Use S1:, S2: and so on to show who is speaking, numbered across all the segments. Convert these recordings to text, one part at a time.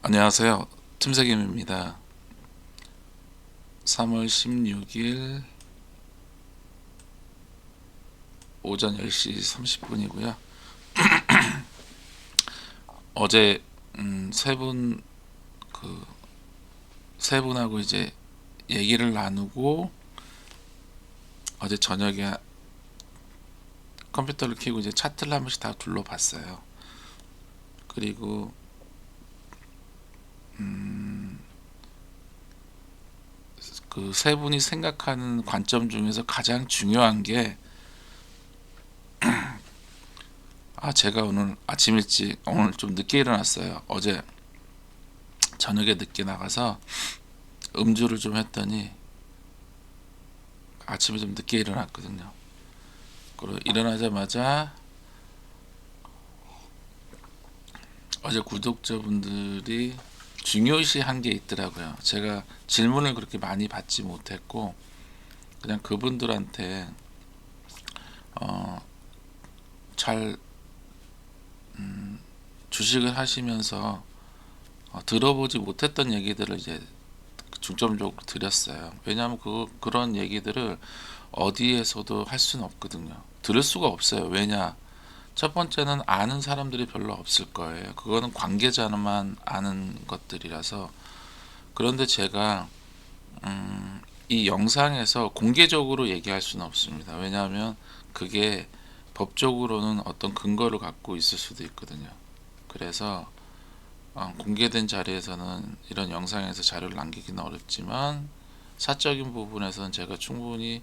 S1: 안녕하세요. 틈새김입니다. 3월 16일 오전 10시 30분이고요. 어제 그 세 분하고 이제 얘기를 나누고 어제 저녁에 컴퓨터를 켜고 이제 차트를 한 번씩 다 둘러봤어요. 그리고 그 세 분이 생각하는 관점 중에서 가장 중요한 게 제가 오늘 아침 일찍 오늘 좀 늦게 일어났어요. 어제 저녁에 늦게 나가서 음주를 좀 했더니 아침에 좀 늦게 일어났거든요. 그리고 일어나자마자 어제 구독자분들이 중요시한 게 있더라고요. 제가 질문을 그렇게 많이 받지 못했고 그냥 그분들한테 잘 주식을 하시면서 들어보지 못했던 얘기들을 이제 중점적으로 드렸어요. 왜냐하면 그런 얘기들을 어디에서도 할 수는 없거든요. 들을 수가 없어요. 왜냐? 첫 번째는 아는 사람들이 별로 없을 거예요. 그거는 관계자만 아는 것들이라서. 그런데 제가 이 영상에서 공개적으로 얘기할 수는 없습니다. 왜냐하면 그게 법적으로는 어떤 근거를 갖고 있을 수도 있거든요. 그래서 공개된 자리에서는 이런 영상에서 자료를 남기기는 어렵지만 사적인 부분에서는 제가 충분히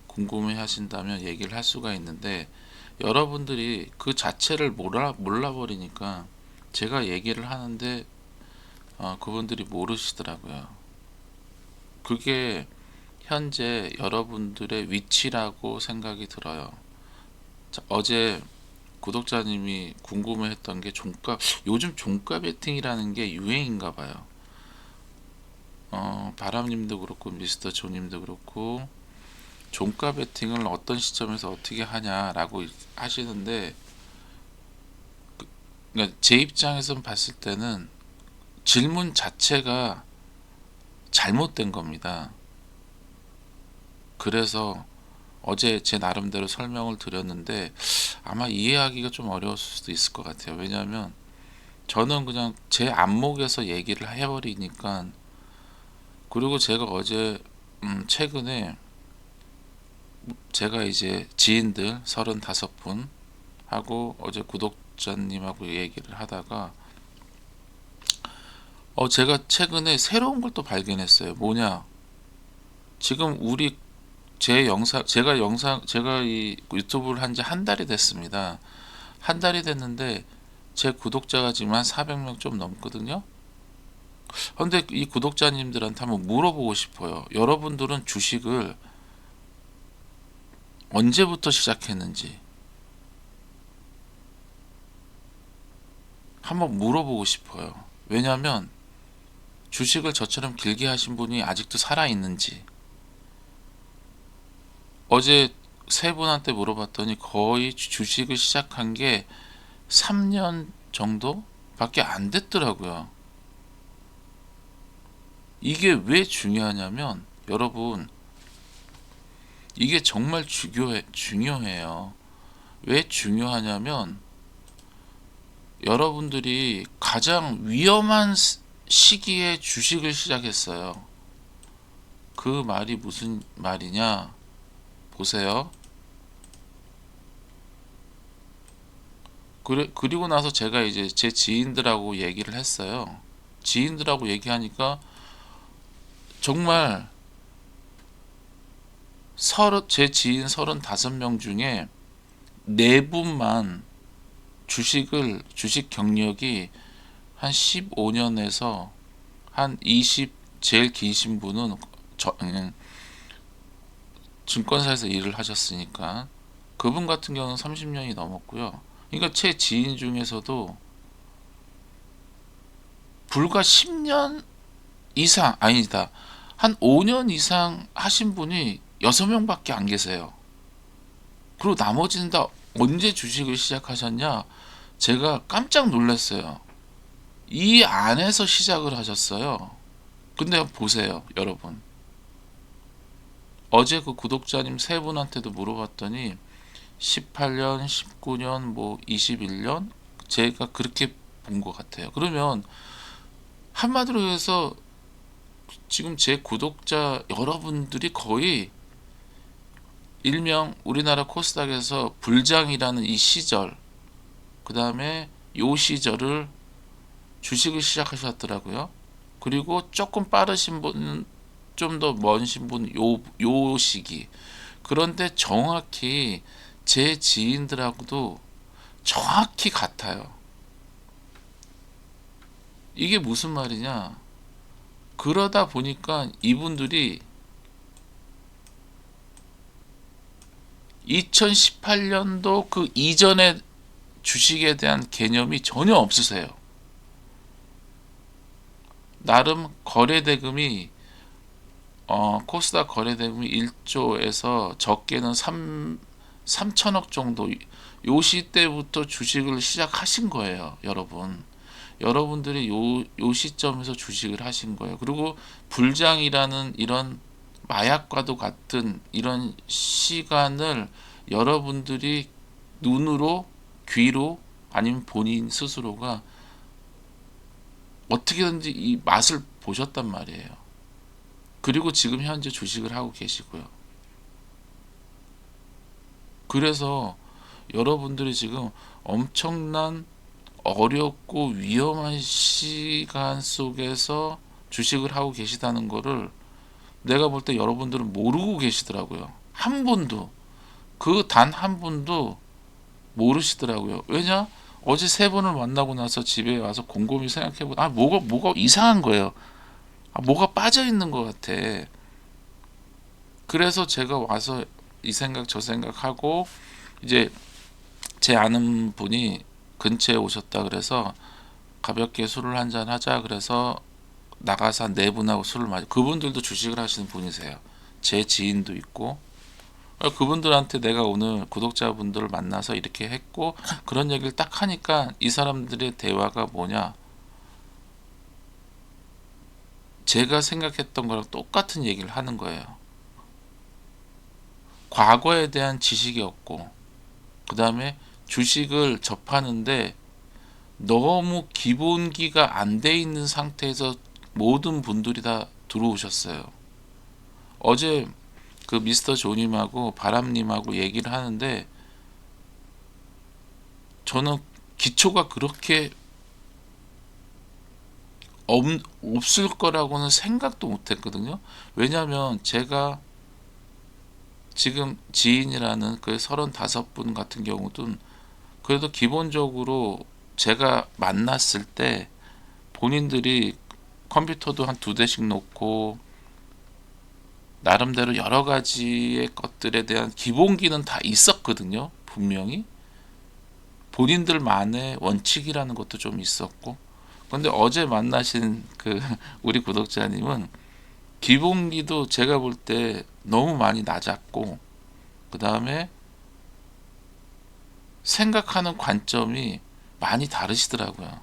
S1: 궁금해 하신다면 얘기를 할 수가 있는데 여러분들이 그 자체를 몰라버리니까 제가 얘기를 하는데 그분들이 모르시더라고요. 그게 현재 여러분들의 위치라고 생각이 들어요. 자, 어제 구독자님이 궁금해했던 게 종가, 요즘 종가 베팅이라는 게 유행인가 봐요. 바람님도 그렇고 미스터 조님도 그렇고 종가 베팅을 어떤 시점에서 어떻게 하냐라고 하시는데 그러니까 제 입장에서 봤을 때는 질문 자체가 잘못된 겁니다. 그래서 어제 제 나름대로 설명을 드렸는데 아마 이해하기가 좀 어려울 수도 있을 것 같아요. 왜냐하면 저는 그냥 제 안목에서 얘기를 해버리니까. 그리고 제가 어제 최근에 제가 이제 지인들 35분 하고 어제 구독자님하고 얘기를 하다가 제가 최근에 새로운 걸 또 발견했어요. 뭐냐? 지금 제가 이 유튜브를 한 지 한 달이 됐습니다. 한 달이 됐는데 제 구독자가 지금 한 400명 좀 넘거든요. 근데 이 구독자님들한테 한번 물어보고 싶어요. 여러분들은 주식을 언제부터 시작했는지 한번 물어보고 싶어요. 왜냐하면 주식을 저처럼 길게 하신 분이 아직도 살아있는지. 어제 세 분한테 물어봤더니 거의 주식을 시작한 게 3년 정도밖에 안 됐더라고요. 이게 왜 중요하냐면 여러분 이게 정말 중요해요. 왜 중요하냐면 여러분들이 가장 위험한 시기에 주식을 시작했어요. 그 말이 무슨 말이냐? 보세요. 그리고 나서 제가 이제 제 지인들하고 얘기를 했어요. 지인들하고 얘기하니까 정말 제 지인 35명 중에 4분만 주식 경력이 한 15년에서 한 20, 제일 기신 분은 증권사에서 일을 하셨으니까 그분 같은 경우는 30년이 넘었고요. 그러니까 제 지인 중에서도 불과 10년 이상, 아니다, 한 5년 이상 하신 분이 6명밖에 안 계세요. 그리고 나머지는 다 언제 주식을 시작하셨냐? 제가 깜짝 놀랐어요. 이 안에서 시작을 하셨어요. 근데 보세요, 여러분. 어제 그 구독자님 세 분한테도 물어봤더니 18년, 19년, 뭐 21년 제가 그렇게 본 것 같아요. 그러면 한마디로 해서 지금 제 구독자 여러분들이 거의 일명 우리나라 코스닥에서 불장이라는 이 시절, 그 다음에 요 시절을 주식을 시작하셨더라고요. 그리고 조금 빠르신 분은 좀 더 먼신 분 요 시기. 그런데 정확히 제 지인들하고도 정확히 같아요. 이게 무슨 말이냐? 그러다 보니까 이분들이 2018년도 그 이전의 주식에 대한 개념이 전혀 없으세요. 나름 거래대금이 코스닥 거래대금이 1조에서 적게는 3천억 정도, 요 시때부터 주식을 시작하신 거예요, 여러분. 여러분들이 요 시점에서 주식을 하신 거예요. 그리고 불장이라는 이런 마약과도 같은 이런 시간을 여러분들이 눈으로, 귀로, 아니면 본인 스스로가 어떻게든지 이 맛을 보셨단 말이에요. 그리고 지금 현재 주식을 하고 계시고요. 그래서 여러분들이 지금 엄청난 어렵고 위험한 시간 속에서 주식을 하고 계시다는 거를 내가 볼 때 여러분들은 모르고 계시더라고요. 한 분도, 그 단 한 분도 모르시더라고요. 왜냐? 어제 세 분을 만나고 나서 집에 와서 곰곰이 생각해보면 뭐가 이상한 거예요. 뭐가 빠져 있는 것 같아. 그래서 제가 와서 이 생각 저 생각하고 이제 제 아는 분이 근처에 오셨다 그래서 가볍게 술을 한잔 하자 그래서 나가서 한 네 분하고 술을 마시. 그분들도 주식을 하시는 분이세요. 제 지인도 있고. 그분들한테 내가 오늘 구독자분들을 만나서 이렇게 했고 그런 얘기를 딱 하니까 이 사람들의 대화가 뭐냐, 제가 생각했던 거랑 똑같은 얘기를 하는 거예요. 과거에 대한 지식이 없고, 그 다음에 주식을 접하는데 너무 기본기가 안 돼 있는 상태에서 모든 분들이 다 들어오셨어요. 어제 그 미스터 조님하고 바람님하고 얘기를 하는데 저는 기초가 그렇게 없을 거라고는 생각도 못 했거든요. 왜냐하면 제가 지금 지인이라는 그 35분 같은 경우도 그래도 기본적으로 제가 만났을 때 본인들이 컴퓨터도 한 두 대씩 놓고 나름대로 여러 가지의 것들에 대한 기본기는 다 있었거든요. 분명히 본인들만의 원칙이라는 것도 좀 있었고, 근데 어제 만나신 그 우리 구독자님은 기본기도 제가 볼 때 너무 많이 낮았고, 그 다음에 생각하는 관점이 많이 다르시더라고요.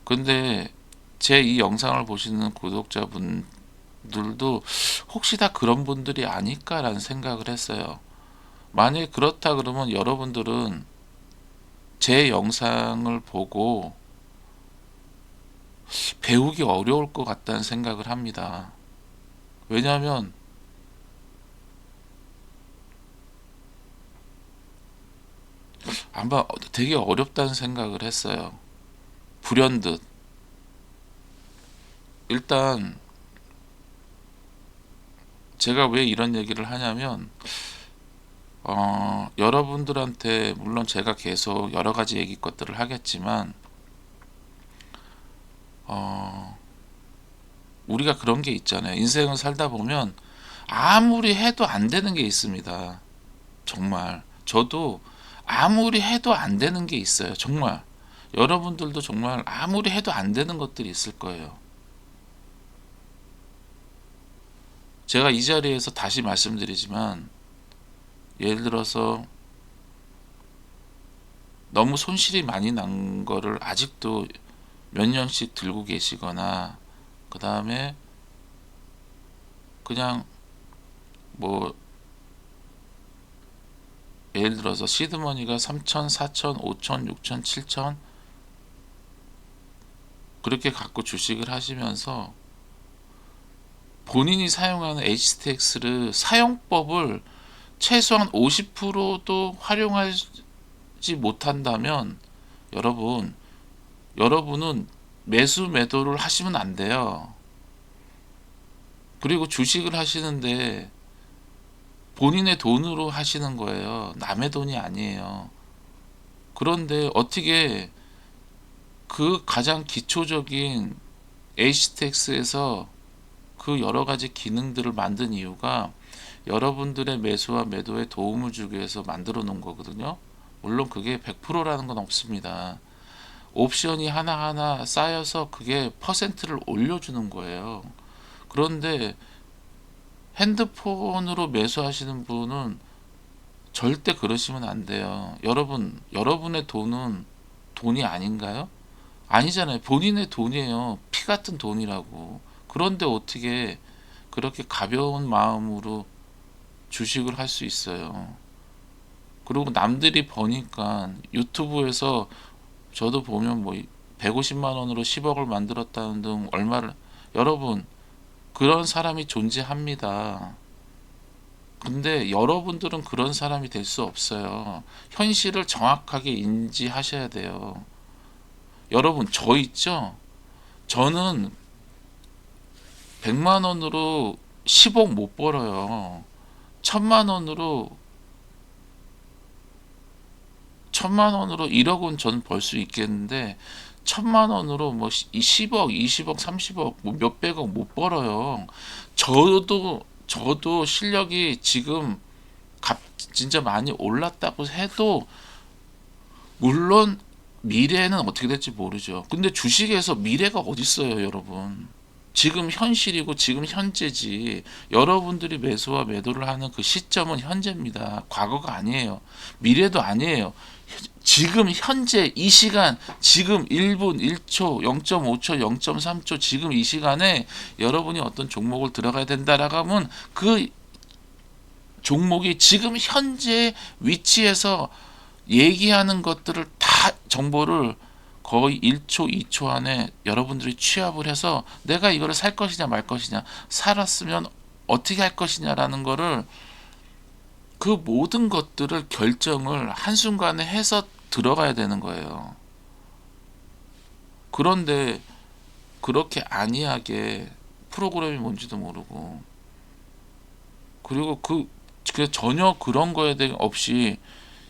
S1: 근데 제 이 영상을 보시는 구독자분들도 혹시 다 그런 분들이 아닐까라는 생각을 했어요. 만약에 그렇다 그러면 여러분들은 제 영상을 보고 배우기 어려울 것 같다는 생각을 합니다. 왜냐하면 아마 되게 어렵다는 생각을 했어요. 불현듯. 일단 제가 왜 이런 얘기를 하냐면 여러분들한테 물론 제가 계속 여러 가지 얘기 것들을 하겠지만 어, 우리가 그런 게 있잖아요. 인생을 살다 보면 아무리 해도 안 되는 게 있습니다. 정말 저도 아무리 해도 안 되는 게 있어요. 정말 여러분들도 정말 아무리 해도 안 되는 것들이 있을 거예요. 제가 이 자리에서 다시 말씀드리지만 예를 들어서 너무 손실이 많이 난 거를 아직도 몇 년씩 들고 계시거나, 그 다음에 그냥 뭐 예를 들어서 시드머니가 3천, 4천, 5천, 6천, 7천 그렇게 갖고 주식을 하시면서 본인이 사용하는 HTX를 사용법을 최소한 50%도 활용하지 못한다면 여러분은 매수 매도를 하시면 안 돼요. 그리고 주식을 하시는데 본인의 돈으로 하시는 거예요. 남의 돈이 아니에요. 그런데 어떻게 그 가장 기초적인 HTX에서 그 여러 가지 기능들을 만든 이유가 여러분들의 매수와 매도에 도움을 주기 위해서 만들어 놓은 거거든요. 물론 그게 100%라는 건 없습니다. 옵션이 하나하나 쌓여서 그게 퍼센트를 올려주는 거예요. 그런데 핸드폰으로 매수하시는 분은 절대 그러시면 안 돼요. 여러분의 돈은 돈이 아닌가요? 아니잖아요. 본인의 돈이에요. 피 같은 돈이라고. 그런데 어떻게 그렇게 가벼운 마음으로 주식을 할 수 있어요. 그리고 남들이 버니까 유튜브에서 저도 보면 뭐 150만 원으로 10억을 만들었다는 등 얼마를, 여러분, 그런 사람이 존재합니다. 근데 여러분들은 그런 사람이 될 수 없어요. 현실을 정확하게 인지하셔야 돼요. 여러분, 저 있죠? 저는 100만 원으로 10억 못 벌어요. 1000만 원으로 1억은 저는 벌 수 있겠는데 1000만 원으로 뭐 10억, 20억, 30억, 뭐 몇백억 못 벌어요. 저도 실력이 지금 진짜 많이 올랐다고 해도 물론 미래는 어떻게 될지 모르죠. 근데 주식에서 미래가 어디 있어요, 여러분? 지금 현실이고 지금 현재지. 여러분들이 매수와 매도를 하는 그 시점은 현재입니다. 과거가 아니에요. 미래도 아니에요. 지금 현재 이 시간, 지금 1분 1초 0.5초 0.3초 지금 이 시간에 여러분이 어떤 종목을 들어가야 된다라고 하면 그 종목이 지금 현재 위치에서 얘기하는 것들을 다 정보를 거의 1초, 2초 안에 여러분들이 취합을 해서 내가 이거를 살 것이냐 말 것이냐, 살았으면 어떻게 할 것이냐라는 거를, 그 모든 것들을 결정을 한순간에 해서 들어가야 되는 거예요. 그런데 그렇게 안이하게 프로그램이 뭔지도 모르고, 그리고 그 전혀 그런 거에 대해 없이,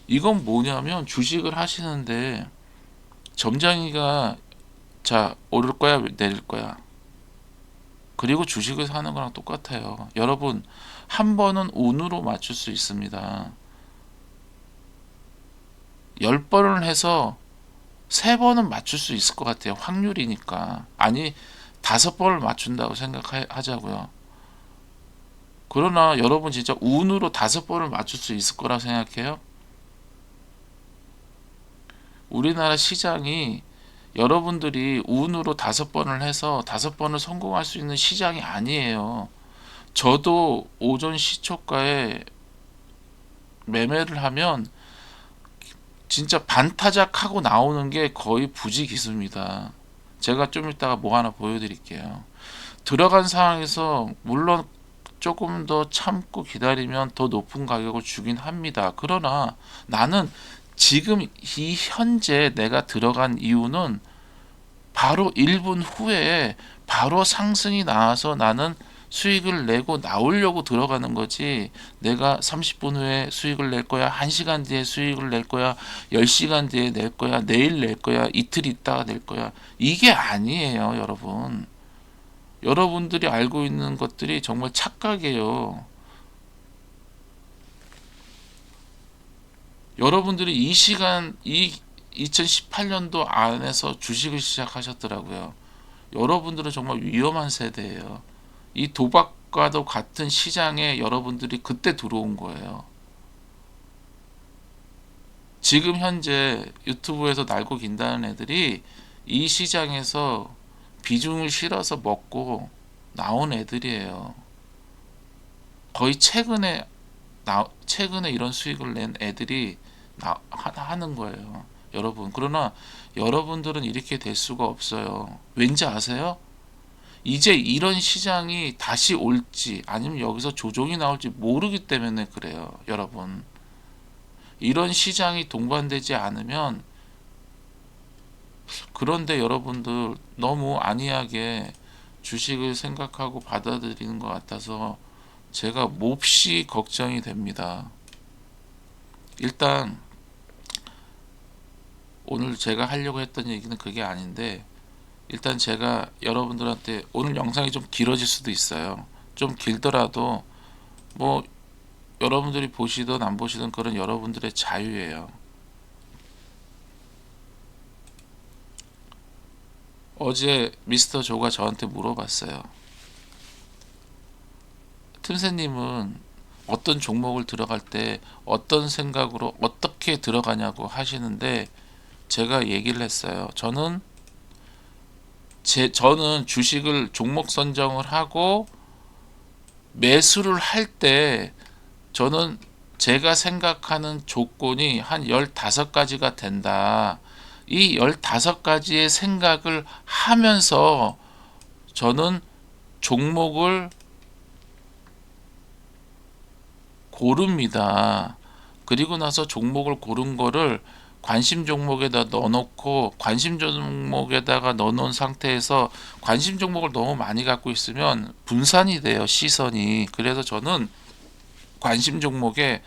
S1: 이건 뭐냐면 주식을 하시는데 점장이가 자 오를 거야 내릴 거야, 그리고 주식을 사는 거랑 똑같아요. 여러분, 한 번은 운으로 맞출 수 있습니다. 10번을 해서 3번은 맞출 수 있을 것 같아요. 확률이니까. 아니 5번을 맞춘다고 생각하자고요. 그러나 여러분 진짜 운으로 5번을 맞출 수 있을 거라 생각해요? 우리나라 시장이 여러분들이 운으로 5번을 해서 5번을 성공할 수 있는 시장이 아니에요. 저도 오전 시초가에 매매를 하면 진짜 반타작하고 나오는 게 거의 부지기수입니다. 제가 좀 이따가 뭐 하나 보여드릴게요. 들어간 상황에서 물론 조금 더 참고 기다리면 더 높은 가격을 주긴 합니다. 그러나 나는 지금 이 현재 내가 들어간 이유는 바로 1분 후에 바로 상승이 나와서 나는 수익을 내고 나오려고 들어가는 거지, 내가 30분 후에 수익을 낼 거야, 1시간 뒤에 수익을 낼 거야, 10시간 뒤에 낼 거야, 내일 낼 거야, 이틀 있다가 낼 거야, 이게 아니에요. 여러분들이 알고 있는 것들이 정말 착각이에요. 여러분들이 이 시간, 이 2018년도 안에서 주식을 시작하셨더라고요. 여러분들은 정말 위험한 세대예요. 이 도박과도 같은 시장에 여러분들이 그때 들어온 거예요. 지금 현재 유튜브에서 날고 긴다는 애들이 이 시장에서 비중을 실어서 먹고 나온 애들이에요. 거의 최근에 이런 수익을 낸 애들이 하는 거예요. 여러분. 그러나 여러분들은 이렇게 될 수가 없어요. 왠지 아세요? 이제 이런 시장이 다시 올지 아니면 여기서 조정이 나올지 모르기 때문에 그래요. 여러분. 이런 시장이 동반되지 않으면, 그런데 여러분들 너무 안이하게 주식을 생각하고 받아들이는 것 같아서 제가 몹시 걱정이 됩니다. 일단 오늘 제가 하려고 했던 얘기는 그게 아닌데, 일단 제가 여러분들한테, 오늘 영상이 좀 길어질 수도 있어요. 좀 길더라도 뭐 여러분들이 보시든 안 보시든 그런 여러분들의 자유예요. 어제 미스터 조가 저한테 물어봤어요. 틈새님은 어떤 종목을 들어갈 때 어떤 생각으로 어떻게 들어가냐고 하시는데, 제가 얘기를 했어요. 저는 주식을 종목 선정을 하고 매수를 할 때, 저는 제가 생각하는 조건이 한 15가지가 된다. 이 15가지의 생각을 하면서 저는 종목을 고릅니다. 그리고 나서 종목을 고른 거를 관심 종목에다 넣어놓고, 관심 종목에다가 넣어놓은 상태에서 관심 종목을 너무 많이 갖고 있으면 분산이 돼요, 시선이. 그래서 저는 관심 종목에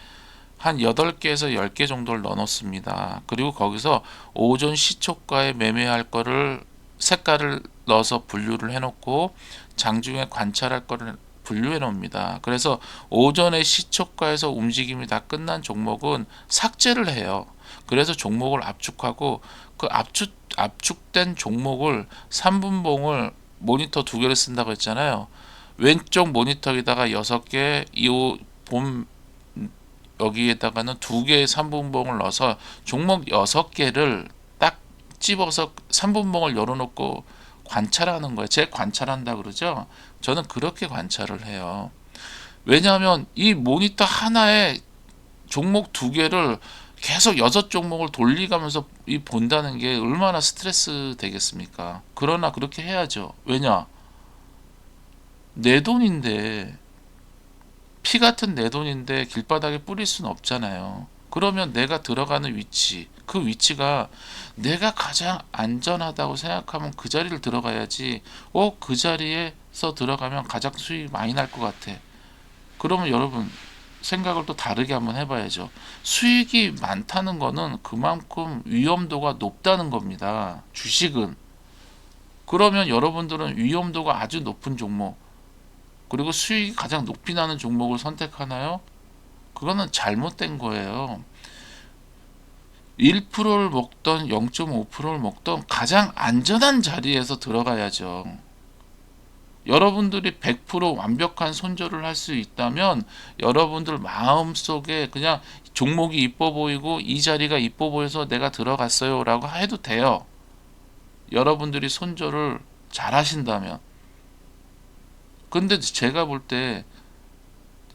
S1: 한 8개에서 10개 정도를 넣어놓습니다. 그리고 거기서 오전 시초가에 매매할 거를 색깔을 넣어서 분류를 해놓고, 장중에 관찰할 거를 분류해 놓습니다. 그래서 오전에 시초가에서 움직임이 다 끝난 종목은 삭제를 해요. 그래서 종목을 압축하고, 그 압축된 종목을 3분봉을, 모니터 2개를 쓴다고 했잖아요. 왼쪽 모니터에다가 6개, 본 여기에다가는 2개의 3분봉을 넣어서 종목 6개를 딱 집어서 3분봉을 열어놓고 관찰하는 거예요. 제 관찰한다 그러죠. 저는 그렇게 관찰을 해요. 왜냐하면 이 모니터 하나에 종목 2개를 계속 6종목을 돌리가면서 본다는 게 얼마나 스트레스 되겠습니까? 그러나 그렇게 해야죠. 왜냐? 내 돈인데, 피 같은 내 돈인데 길바닥에 뿌릴 수는 없잖아요. 그러면 내가 들어가는 위치, 그 위치가 내가 가장 안전하다고 생각하면 그 자리를 들어가야지. 그 자리에서 들어가면 가장 수익이 많이 날 것 같아. 그러면 여러분, 생각을 또 다르게 한번 해봐야죠. 수익이 많다는 거는 그만큼 위험도가 높다는 겁니다. 주식은. 그러면 여러분들은 위험도가 아주 높은 종목, 그리고 수익이 가장 높이 나는 종목을 선택하나요? 그거는 잘못된 거예요. 1%를 먹던 0.5%를 먹던 가장 안전한 자리에서 들어가야죠. 여러분들이 100% 완벽한 손절을 할 수 있다면, 여러분들 마음속에 그냥 종목이 이뻐 보이고 이 자리가 이뻐 보여서 내가 들어갔어요 라고 해도 돼요. 여러분들이 손절을 잘 하신다면. 근데 제가 볼 때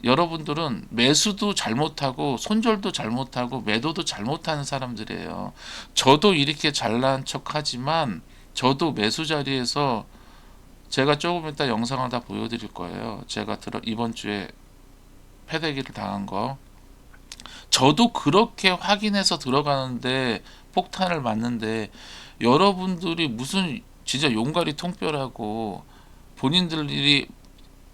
S1: 여러분들은 매수도 잘못하고 손절도 잘못하고 매도도 잘못하는 사람들이에요. 저도 이렇게 잘난 척하지만 저도 매수 자리에서, 제가 조금 이따 영상을 다 보여드릴 거예요. 제가 이번 주에 패대기를 당한 거, 저도 그렇게 확인해서 들어가는데 폭탄을 맞는데, 여러분들이 무슨 진짜 용가리 통뼈라고, 본인들이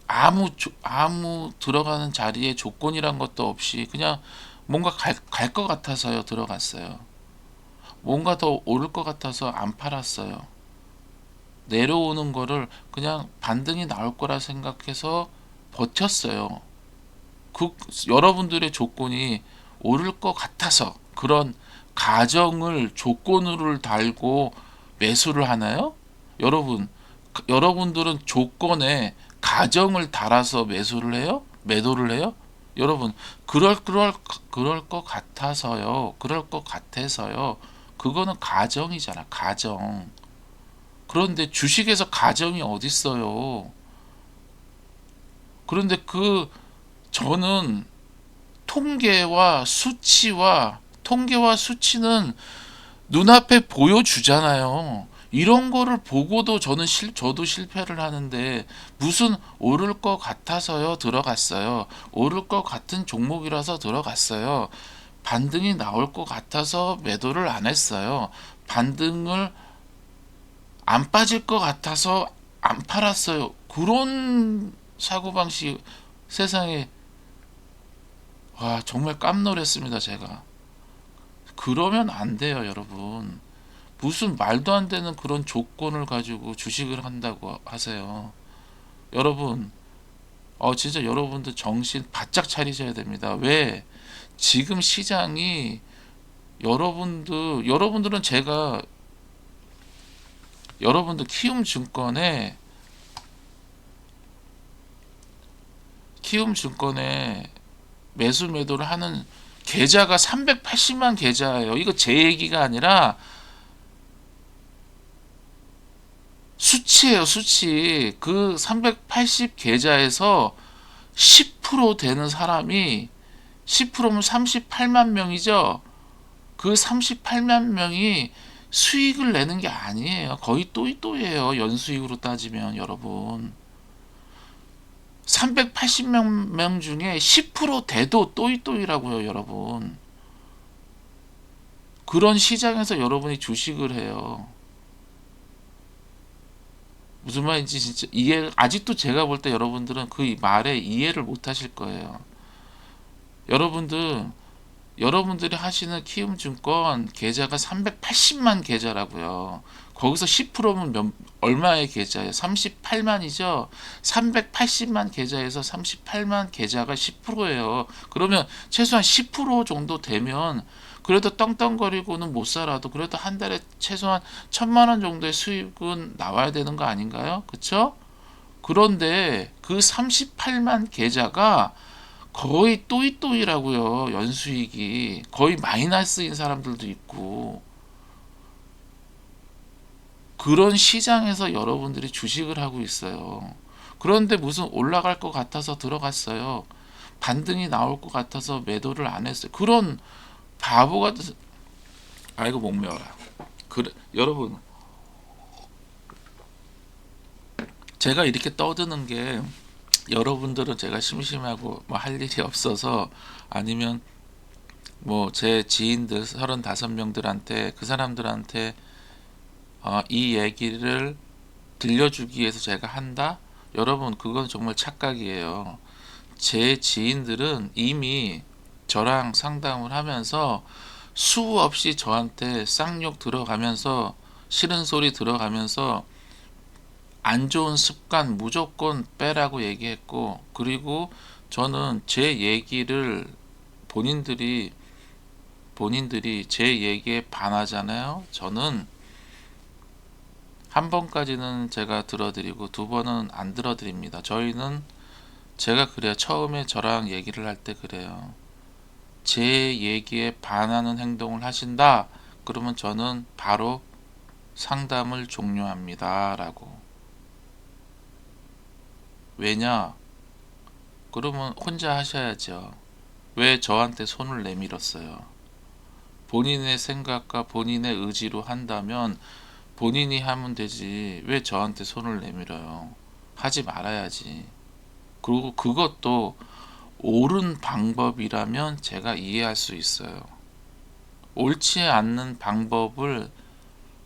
S1: 아무 들어가는 자리에 조건이란 것도 없이 그냥 뭔가 갈 것 같아서요 들어갔어요. 뭔가 더 오를 것 같아서 안 팔았어요. 내려오는 거를 그냥 반등이 나올 거라 생각해서 버텼어요. 여러분들의 조건이 오를 것 같아서, 그런 가정을 조건으로 달고 매수를 하나요? 여러분들은 조건에 가정을 달아서 매수를 해요? 매도를 해요? 여러분, 그럴 것 같아서요. 그럴 것 같아서요. 그거는 가정이잖아, 가정. 그런데 주식에서 가정이 어딨어요. 그런데 저는 통계와 수치는 눈앞에 보여주잖아요. 이런 거를 보고도 저도 실패를 하는데, 무슨 오를 것 같아서요 들어갔어요. 오를 것 같은 종목이라서 들어갔어요. 반등이 나올 것 같아서 매도를 안 했어요. 반등을 안 빠질 것 같아서 안 팔았어요. 그런 사고방식, 세상에, 와, 정말 깜놀했습니다, 제가. 그러면 안 돼요, 여러분. 무슨 말도 안 되는 그런 조건을 가지고 주식을 한다고 하세요. 여러분, 진짜 여러분들 정신 바짝 차리셔야 됩니다. 왜? 지금 시장이, 여러분들은 여러분들 키움증권에 매수 매도를 하는 계좌가 380만 계좌예요. 이거 제 얘기가 아니라 수치예요, 수치. 그 380 계좌에서 10% 되는 사람이, 10%면 38만 명이죠. 그 38만 명이 수익을 내는 게 아니에요. 거의 또이또이예요. 연수익으로 따지면, 여러분. 380명 중에 10% 돼도 또이또이라고요, 여러분. 그런 시장에서 여러분이 주식을 해요. 무슨 말인지 진짜 아직도 제가 볼 때 여러분들은 그 말에 이해를 못 하실 거예요. 여러분들, 여러분들이 하시는 키움증권 계좌가 380만 계좌라고요. 거기서 10%면 얼마의 계좌예요? 38만이죠. 380만 계좌에서 38만 계좌가 10%예요. 그러면 최소한 10% 정도 되면, 그래도 떵떵거리고는 못 살아도 그래도 한 달에 최소한 1,000만 원 정도의 수익은 나와야 되는 거 아닌가요? 그쵸? 그런데 그 38만 계좌가 거의 또이또이라고요. 연수익이 거의 마이너스인 사람들도 있고, 그런 시장에서 여러분들이 주식을 하고 있어요. 그런데 무슨 올라갈 것 같아서 들어갔어요. 반등이 나올 것 같아서 매도를 안 했어요. 그런 바보 같은, 아이고 목 메어라. 여러분, 제가 이렇게 떠드는 게, 여러분들은 제가 심심하고 뭐 할 일이 없어서, 아니면 뭐 제 지인들 35명들한테, 그 사람들한테 이 얘기를 들려주기 위해서 제가 한다? 여러분, 그건 정말 착각이에요. 제 지인들은 이미 저랑 상담을 하면서 수없이 저한테 쌍욕 들어가면서, 싫은 소리 들어가면서, 안 좋은 습관 무조건 빼라고 얘기했고, 그리고 저는 제 얘기를, 본인들이 제 얘기에 반하잖아요. 저는 한 번까지는 제가 들어드리고 두 번은 안 들어드립니다. 저희는, 제가 그래요. 처음에 저랑 얘기를 할 때 그래요. 제 얘기에 반하는 행동을 하신다, 그러면 저는 바로 상담을 종료합니다 라고. 왜냐? 그러면 혼자 하셔야죠. 왜 저한테 손을 내밀었어요? 본인의 생각과 본인의 의지로 한다면 본인이 하면 되지, 왜 저한테 손을 내밀어요? 하지 말아야지. 그리고 그것도 옳은 방법이라면 제가 이해할 수 있어요. 옳지 않는 방법을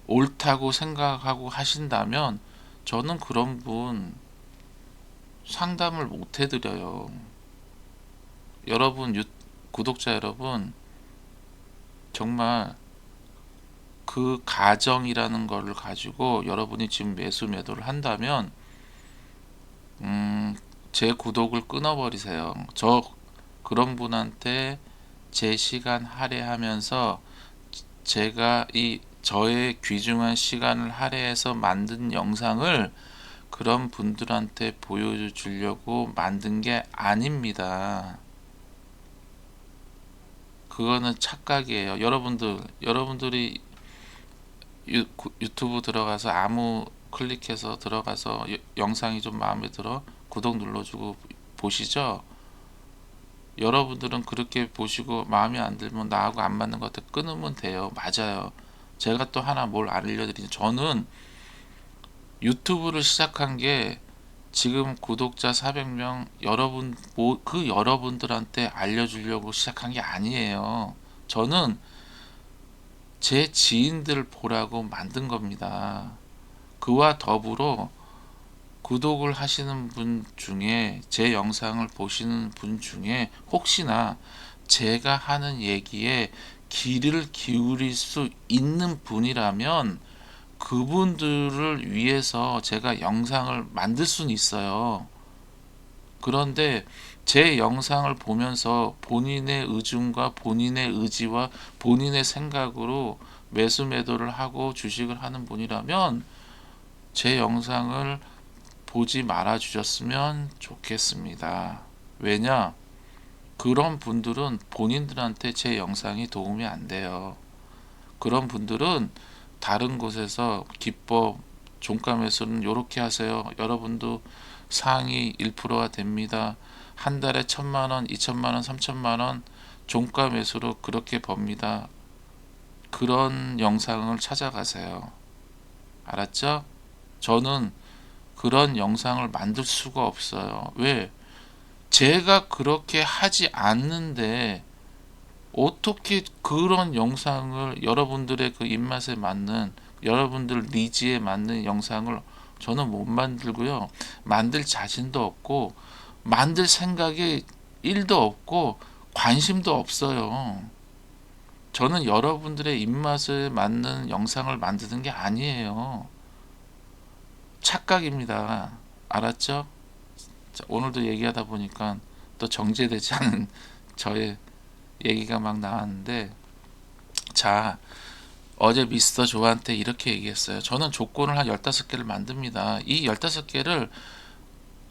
S1: 옳다고 생각하고 하신다면 저는 그런 분 상담을 못 해드려요. 여러분, 구독자 여러분, 정말 그 가정이라는 거를 가지고 여러분이 지금 매수 매도를 한다면, 제 구독을 끊어버리세요. 그런 분한테 제 시간 할애하면서, 제가 저의 귀중한 시간을 할애해서 만든 영상을 그런 분들한테 보여주려고 만든 게 아닙니다. 그거는 착각이에요. 여러분들이 유튜브 들어가서 아무 클릭해서 들어가서 영상이 좀 마음에 들어 구독 눌러주고 보시죠. 여러분들은 그렇게 보시고 마음에 안 들면 나하고 안 맞는 것 같아 끊으면 돼요. 맞아요. 제가 또 하나 뭘 알려드리죠. 저는 유튜브를 시작한 게 지금 구독자 400명 그 여러분들한테 알려주려고 시작한 게 아니에요. 저는 제 지인들 보라고 만든 겁니다. 그와 더불어 구독을 하시는 분 중에 제 영상을 보시는 분 중에 혹시나 제가 하는 얘기에 귀를 기울일 수 있는 분이라면 그분들을 위해서 제가 영상을 만들 수는 있어요. 그런데 제 영상을 보면서 본인의 의중과 본인의 의지와 본인의 생각으로 매수매도를 하고 주식을 하는 분이라면 제 영상을 보지 말아 주셨으면 좋겠습니다. 왜냐? 그런 분들은 본인들한테 제 영상이 도움이 안 돼요. 그런 분들은 다른 곳에서 기법, 종가 매수는 요렇게 하세요. 여러분도 상위 1%가 됩니다. 한 달에 1,000만원, 2,000만원, 3,000만원 종가 매수로 그렇게 법니다. 그런 영상을 찾아가세요. 알았죠? 저는 그런 영상을 만들 수가 없어요. 왜? 제가 그렇게 하지 않는데 어떻게 그런 영상을 여러분들의 그 입맛에 맞는 여러분들 니즈에 맞는 영상을 저는 못 만들고요. 만들 자신도 없고 만들 생각이 1도 없고 관심도 없어요. 저는 여러분들의 입맛에 맞는 영상을 만드는 게 아니에요. 착각입니다. 알았죠? 자, 오늘도 얘기하다 보니까 또 정제되지 않은 저의 얘기가 막 나왔는데, 자, 어제 미스터 조한테 이렇게 얘기했어요. 저는 조건을 한 15개를 만듭니다. 이 15개를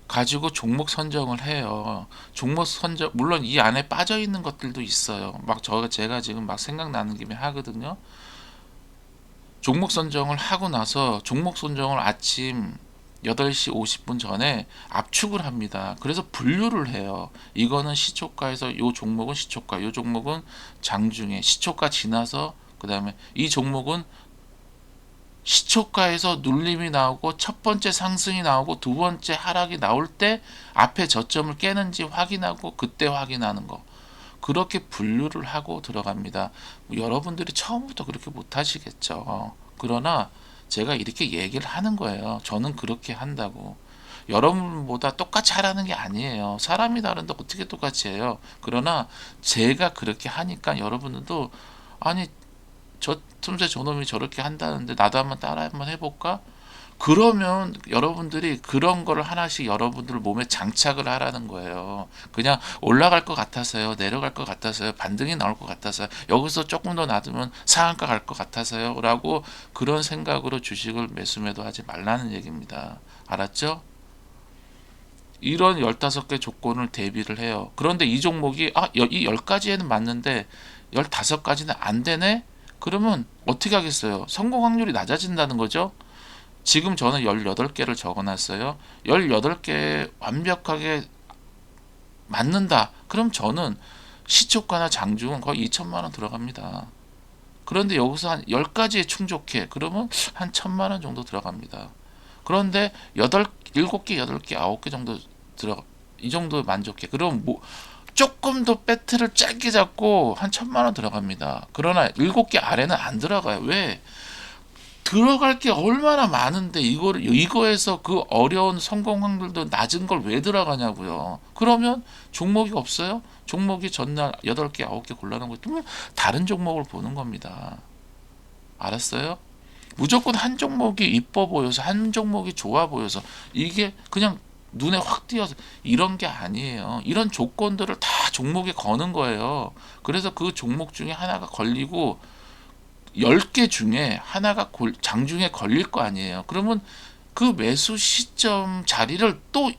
S1: 가지고 종목 선정을 해요. 종목 선정, 물론 이 안에 빠져 있는 것들도 있어요. 막 제가 지금 막 생각나는 김에 하거든요. 종목 선정을 하고 나서 종목 선정을 아침 8시 50분 전에 압축을 합니다. 그래서 분류를 해요. 이거는 시초가에서 요 종목은 시초가, 요 종목은 장중에 시초가 지나서 그 다음에 이 종목은 시초가에서 눌림이 나오고 첫 번째 상승이 나오고 두 번째 하락이 나올 때 앞에 저점을 깨는지 확인하고 그때 확인하는 거. 그렇게 분류를 하고 들어갑니다. 여러분들이 처음부터 그렇게 못 하시겠죠. 그러나 제가 이렇게 얘기를 하는 거예요. 저는 그렇게 한다고. 여러분보다 똑같이 하라는 게 아니에요. 사람이 다른데 어떻게 똑같이 해요. 그러나 제가 그렇게 하니까 여러분들도 아니 저 틈새 저놈이 저렇게 한다는데 나도 한번 따라 한번 해볼까? 그러면 여러분들이 그런 거를 하나씩 여러분들 몸에 장착을 하라는 거예요. 그냥 올라갈 것 같아서요, 내려갈 것 같아서요, 반등이 나올 것 같아서요, 여기서 조금 더 놔두면 상한가 갈 것 같아서요 라고 그런 생각으로 주식을 매수매도 하지 말라는 얘기입니다. 알았죠? 이런 15개 조건을 대비를 해요. 그런데 이 종목이 이 10가지에는 맞는데 15가지는 안 되네? 그러면 어떻게 하겠어요? 성공 확률이 낮아진다는 거죠. 지금 저는 18개를 적어놨어요. 18개 완벽하게 맞는다. 그럼 저는 시초가나 장중은 거의 2천만 원 들어갑니다. 그런데 여기서 한 10가지에 충족해. 그러면 한 1,000만 원 정도 들어갑니다. 그런데 7개, 8개, 9개 정도 이 정도 만족해. 그럼 뭐 조금 더 배트를 짧게 잡고 한 1,000만 원 들어갑니다. 그러나 7개 아래는 안 들어가요. 왜? 들어갈 게 얼마나 많은데 이거에서 그 어려운 성공 확률도 낮은 걸 왜 들어가냐고요. 그러면 종목이 없어요? 종목이 전날 8개, 9개 골라놓은 거 다른 종목을 보는 겁니다. 알았어요? 무조건 한 종목이 이뻐 보여서 한 종목이 좋아 보여서 이게 그냥 눈에 확 띄어서 이런 게 아니에요. 이런 조건들을 다 종목에 거는 거예요. 그래서 그 종목 중에 하나가 걸리고 10개 중에 하나가 장중에 걸릴 거 아니에요. 그러면 그 매수 시점 자리를 또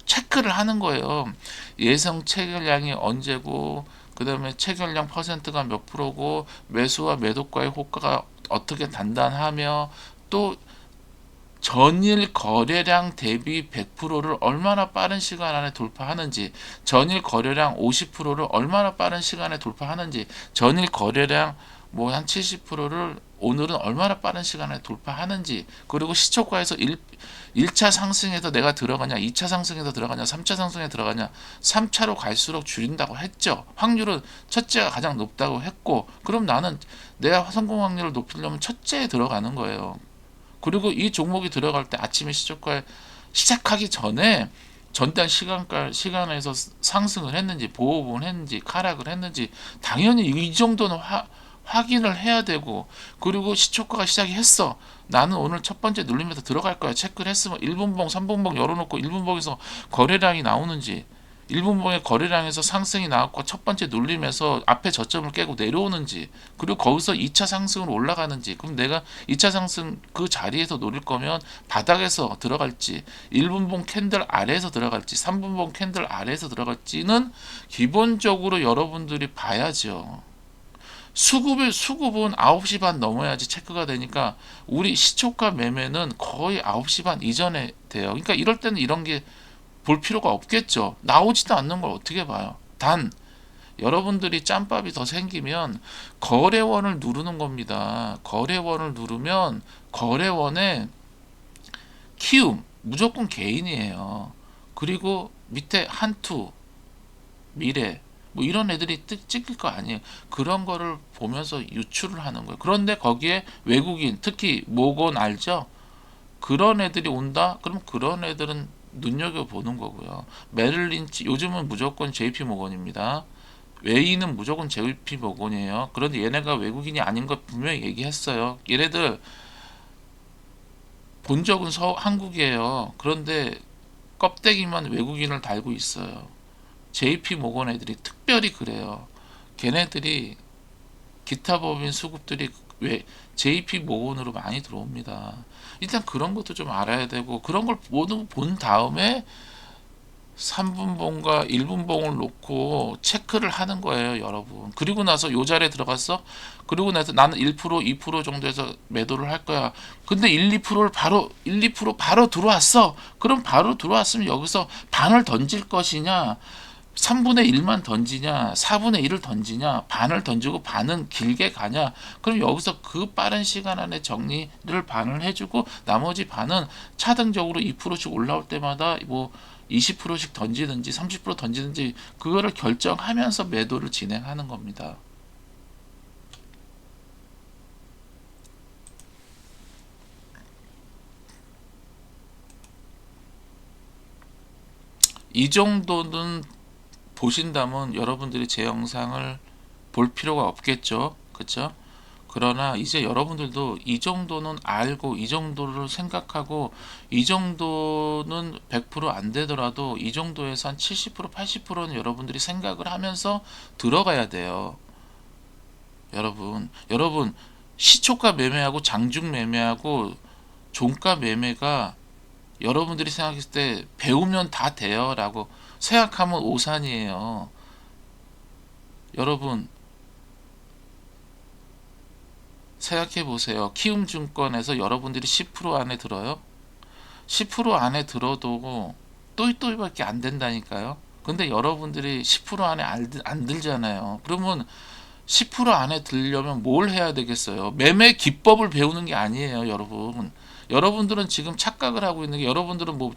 S1: 체크를 하는 거예요. 예상 체결량이 언제고 그 다음에 체결량 퍼센트가 몇 프로고 매수와 매도가의 호가가 어떻게 단단하며 또 전일 거래량 대비 100%를 얼마나 빠른 시간 안에 돌파하는지, 전일 거래량 50%를 얼마나 빠른 시간에 돌파하는지, 전일 거래량 뭐 한 70%를 오늘은 얼마나 빠른 시간에 돌파하는지, 그리고 시초가에서 1차 상승에서 내가 들어가냐, 2차 상승에서 들어가냐, 3차 상승에 들어가냐, 3차로 갈수록 줄인다고 했죠. 확률은 첫째가 가장 높다고 했고, 그럼 나는 내가 성공 확률을 높이려면 첫째에 들어가는 거예요. 그리고 이 종목이 들어갈 때 아침에 시초가 시작하기 전에 전단 시간에서 상승을 했는지 보호분 했는지 하락을 했는지 당연히 이 정도는 확인을 해야 되고, 그리고 시초가가 시작이 했어. 나는 오늘 첫 번째 눌림에서 들어갈 거야. 체크를 했으면 1분봉, 3분봉 열어놓고 1분봉에서 거래량이 나오는지, 1분봉의 거래량에서 상승이 나왔고 첫 번째 눌림에서 앞에 저점을 깨고 내려오는지, 그리고 거기서 2차 상승으로 올라가는지, 그럼 내가 2차 상승 그 자리에서 노릴 거면 바닥에서 들어갈지, 1분봉 캔들 아래에서 들어갈지, 3분봉 캔들 아래에서 들어갈지는 기본적으로 여러분들이 봐야죠. 수급은 9시 반 넘어야지 체크가 되니까 우리 시초가 매매는 거의 9시 반 이전에 돼요. 그러니까 이럴 때는 이런 게 볼 필요가 없겠죠. 나오지도 않는 걸 어떻게 봐요. 단 여러분들이 짬밥이 더 생기면 거래원을 누르는 겁니다. 거래원을 누르면 거래원에 키움 무조건 개인이에요. 그리고 밑에 한투, 미래 뭐 이런 애들이 찍힐 거 아니에요. 그런 거를 보면서 유출을 하는 거예요. 그런데 거기에 외국인, 특히 모건 알죠? 그런 애들이 온다? 그럼 그런 애들은 눈여겨보는 거고요. 메릴 린치, 요즘은 무조건 JP 모건입니다. 웨이는 무조건 JP 모건이에요. 그런데 얘네가 외국인이 아닌 거 분명히 얘기했어요. 얘네들 본적은 한국이에요. 그런데 껍데기만 외국인을 달고 있어요. JP 모건 애들이 특별히 그래요. 걔네들이 기타 법인 수급들이 왜 JP 모건으로 많이 들어옵니다. 일단 그런 것도 좀 알아야 되고, 그런 걸 모두 본 다음에 3분봉과 1분봉을 놓고 체크를 하는 거예요, 여러분. 그리고 나서 요 자리에 들어갔어. 그리고 나서 나는 1%, 2% 정도에서 매도를 할 거야. 근데 1, 2% 바로 들어왔어. 그럼 바로 들어왔으면 여기서 반을 던질 것이냐, 3분의 1만 던지냐, 4분의 1을 던지냐, 반을 던지고 반은 길게 가냐. 그럼 여기서 그 빠른 시간 안에 정리를 반을 해주고 나머지 반은 차등적으로 2%씩 올라올 때마다 뭐 20%씩 던지든지 30% 던지든지 그거를 결정하면서 매도를 진행하는 겁니다. 이 정도는 보신다면 여러분들이 제 영상을 볼 필요가 없겠죠. 그렇죠? 그러나 이제 여러분들도 이 정도는 알고, 이 정도를 생각하고, 이 정도는 100%안 되더라도 이 정도에서 한 70%, 80%는 여러분들이 생각을 하면서 들어가야 돼요. 여러분 시초가 매매하고 장중 매매하고 종가 매매가 여러분들이 생각했을 때 배우면 다 돼요 라고 생각하면 오산이에요. 여러분 생각해 보세요. 키움증권에서 여러분들이 10% 안에 들어요? 10% 안에 들어도 또이또이밖에 안 된다니까요. 근데 여러분들이 10% 안에 안 들잖아요. 그러면 10% 안에 들려면 뭘 해야 되겠어요? 매매 기법을 배우는 게 아니에요, 여러분. 여러분들은 지금 착각을 하고 있는 게, 여러분들은 뭐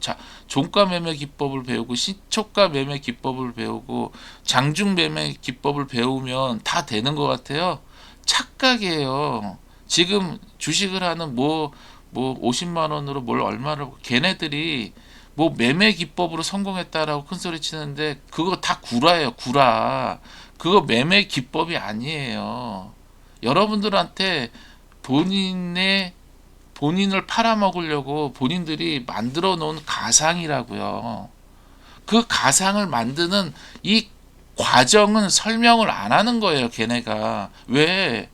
S1: 종가 매매 기법을 배우고 시초가 매매 기법을 배우고 장중 매매 기법을 배우면 다 되는 것 같아요. 착각이에요. 지금 주식을 하는 뭐 50만 원으로 뭘 얼마를, 걔네들이 뭐 매매 기법으로 성공했다라고 큰 소리 치는데 그거 다 구라예요, 구라. 그거 매매 기법이 아니에요. 여러분들한테 본인을 팔아먹으려고 본인들이 만들어 놓은 가상이라고요. 그 가상을 만드는 이 과정은 설명을 안 하는 거예요, 걔네가. 왜?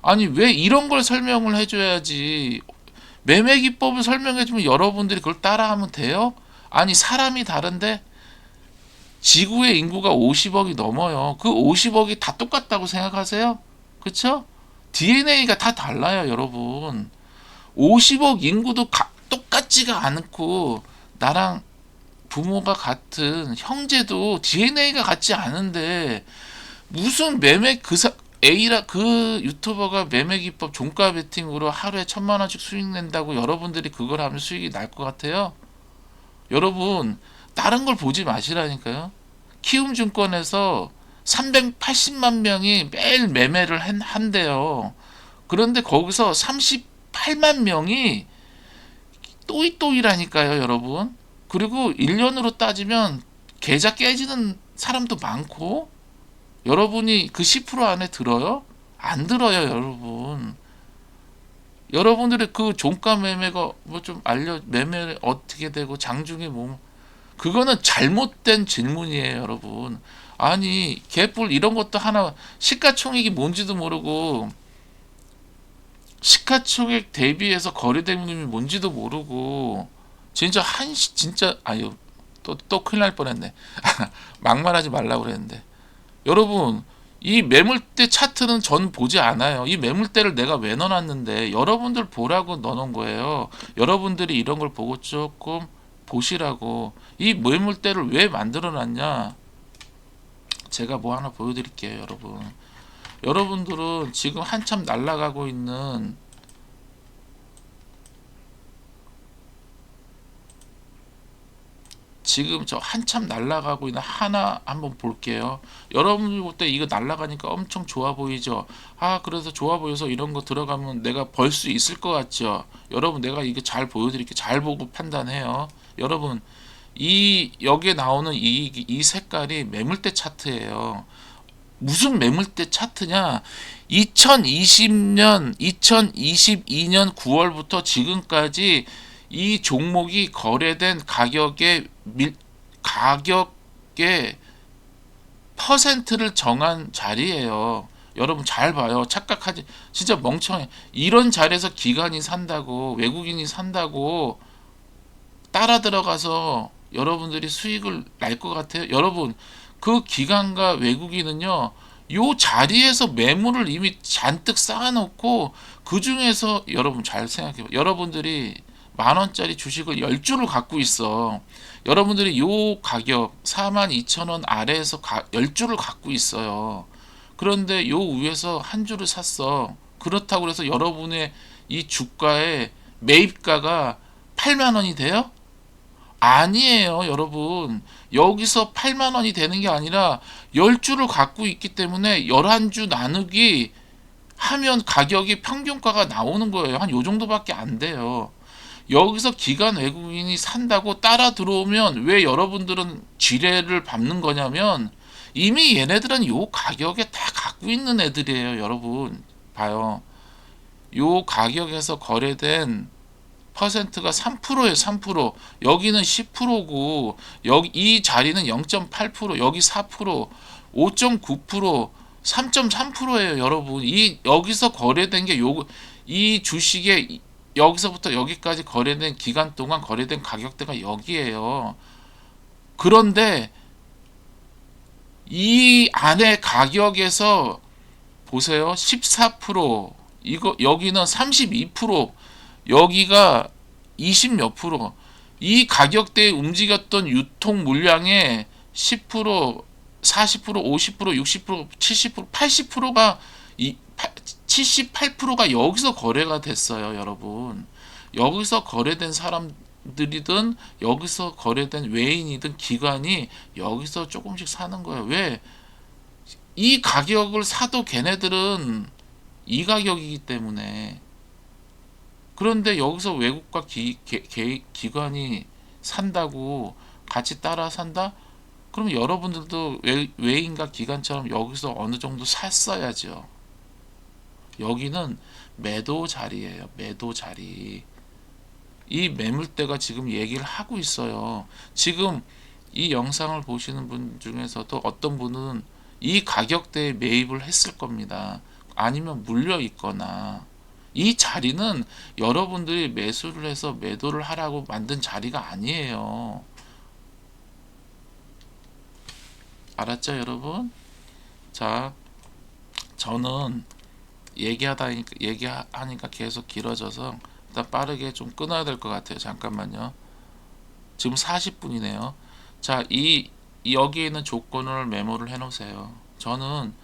S1: 아니, 왜 이런 걸 설명을 해줘야지. 매매 기법을 설명해주면 여러분들이 그걸 따라하면 돼요? 아니, 사람이 다른데 지구의 인구가 50억이 넘어요. 그 50억이 다 똑같다고 생각하세요? 그쵸? DNA가 다 달라요, 여러분. 50억 인구도 똑같지가 않고, 나랑 부모가 같은 형제도 DNA가 같지 않은데, 무슨 A라 그 유튜버가 매매 기법 종가 베팅으로 하루에 1,000만 원씩 수익 낸다고 여러분들이 그걸 하면 수익이 날 것 같아요? 여러분, 다른 걸 보지 마시라니까요. 키움증권에서 380만 명이 매일 매매를 한대요. 그런데 거기서 38만 명이 또이또이라니까요, 여러분. 그리고 1년으로 따지면 계좌 깨지는 사람도 많고, 여러분이 그 10% 안에 들어요? 안 들어요, 여러분. 여러분들의 그 종가 매매가 뭐 좀 매매 어떻게 되고 장중에 뭐, 그거는 잘못된 질문이에요, 여러분. 아니, 개뿔 이런 것도 하나, 시가총액이 뭔지도 모르고, 시가총액 대비해서 거래대금이 뭔지도 모르고, 진짜 진짜, 아유, 또 큰일 날 뻔했네. 막말하지 말라고 그랬는데. 여러분, 이 매물대 차트는 전 보지 않아요. 이 매물대를 내가 왜 넣어놨는데, 여러분들 보라고 넣어놓은 거예요. 여러분들이 이런 걸 보고 조금 보시라고. 이 매물대를 왜 만들어놨냐? 제가 뭐 하나 보여드릴게요, 여러분. 여러분들은 지금 한참 날아가고 있는, 지금 저 한참 날아가고 있는 하나 한번 볼게요. 여러분들 볼 때 이거 날아가니까 엄청 좋아 보이죠? 아, 그래서 좋아 보여서 이런 거 들어가면 내가 벌 수 있을 것 같죠? 여러분, 내가 이거 잘 보여드릴게요. 잘 보고 판단해요. 여러분, 여기에 나오는 이 색깔이 매물대 차트예요. 무슨 매물대 차트냐? 2020년, 2022년 9월부터 지금까지 이 종목이 거래된 가격의 퍼센트를 정한 자리예요. 여러분 잘 봐요. 착각하지. 진짜 멍청해. 이런 자리에서 기관이 산다고, 외국인이 산다고 따라 들어가서 여러분들이 수익을 날 것 같아요? 여러분, 그 기관과 외국인은요, 요 자리에서 매물을 이미 잔뜩 쌓아놓고, 그 중에서 여러분 잘 생각해봐요. 여러분들이 10,000원짜리 주식을 10주를 갖고 있어. 여러분들이 요 가격 42,000원 아래에서 10주를 갖고 있어요. 그런데 요 위에서 한 주를 샀어. 그렇다고 해서 여러분의 이 주가의 매입가가 8만 원이 돼요? 아니에요, 여러분. 여기서 8만 원이 되는 게 아니라 10주를 갖고 있기 때문에 11주 나누기 하면 가격이 평균가가 나오는 거예요. 한 요 정도밖에 안 돼요. 여기서 기관 외국인이 산다고 따라 들어오면 왜 여러분들은 지뢰를 밟는 거냐면, 이미 얘네들은 요 가격에 다 갖고 있는 애들이에요, 여러분. 봐요. 요 가격에서 거래된 퍼센트가 3%예요, 3%. 여기는 10%고, 여기 이 자리는 0.8%, 여기 4%, 5.9%, 3.3%예요, 여러분. 여기서 거래된 게 이 주식의 여기서부터 여기까지 거래된 기간 동안 거래된 가격대가 여기에요. 그런데 이 안에 가격에서 보세요. 14%, 이거 여기는 32%, 여기가 20 몇 프로. 이 가격대에 움직였던 유통 물량의 10%, 40%, 50%, 60%, 70%, 80%가 78%가 여기서 거래가 됐어요, 여러분. 여기서 거래된 사람들이든 여기서 거래된 외인이든 기관이 여기서 조금씩 사는 거예요. 왜? 이 가격을 사도 걔네들은 이 가격이기 때문에. 그런데 여기서 외국과 기관이 산다고 같이 따라 산다? 그럼 여러분들도 외인과 기관처럼 여기서 어느 정도 샀어야죠. 여기는 매도 자리예요. 매도 자리. 이 매물대가 지금 얘기를 하고 있어요. 지금 이 영상을 보시는 분 중에서도 어떤 분은 이 가격대에 매입을 했을 겁니다. 아니면 물려 있거나. 이 자리는 여러분들이 매수를 해서 매도를 하라고 만든 자리가 아니에요. 알았죠, 여러분? 자, 저는 얘기하니까 계속 길어져서 일단 빠르게 좀 끊어야 될 것 같아요. 잠깐만요. 지금 40분이네요. 자, 여기에 있는 조건을 메모를 해 놓으세요. 저는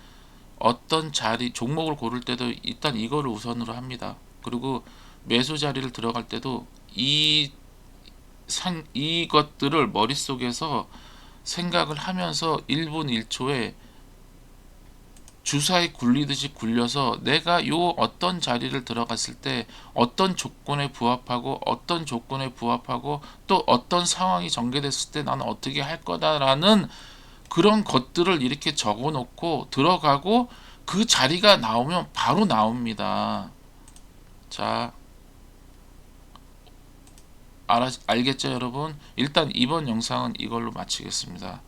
S1: 어떤 종목을 고를 때도 일단 이거를 우선으로 합니다. 그리고 매수 자리를 들어갈 때도 이것들을 머릿속에서 생각을 하면서 1분 1초에 주사위 굴리듯이 굴려서 내가 요 어떤 자리를 들어갔을 때 어떤 조건에 부합하고 어떤 조건에 부합하고 또 어떤 상황이 전개됐을 때 나는 어떻게 할 거다라는 그런 것들을 이렇게 적어 놓고 들어가고 그 자리가 나오면 바로 나옵니다. 자, 알겠죠, 여러분? 일단 이번 영상은 이걸로 마치겠습니다.